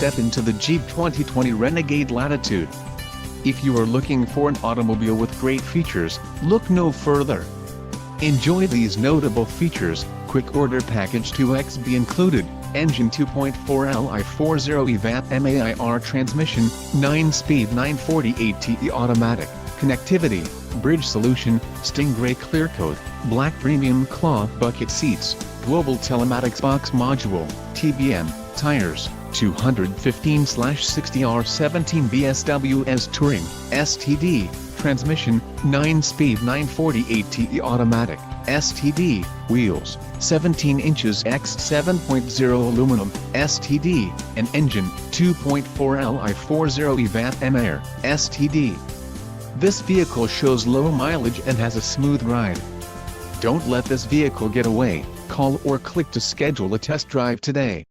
step into the Jeep 2020 Renegade Latitude. If you are looking for an automobile with great features, look no further. Enjoy these notable features: quick order package 2XB included, engine 2.4 Li 40 EVAP MAIR transmission, 9-speed 940 automatic, connectivity, bridge solution, Stingray clear coat, black premium cloth bucket seats, global telematics box module, TBM, tires, 215/60R17 BSWS Touring, STD, transmission, 9-speed 940 automatic, STD, wheels, 17 inches x 7.0 aluminum, STD, and engine, 2.4 Li 40 EVAP MAIR, STD. This vehicle shows low mileage and has a smooth ride. Don't let this vehicle get away. Call or click to schedule a test drive today.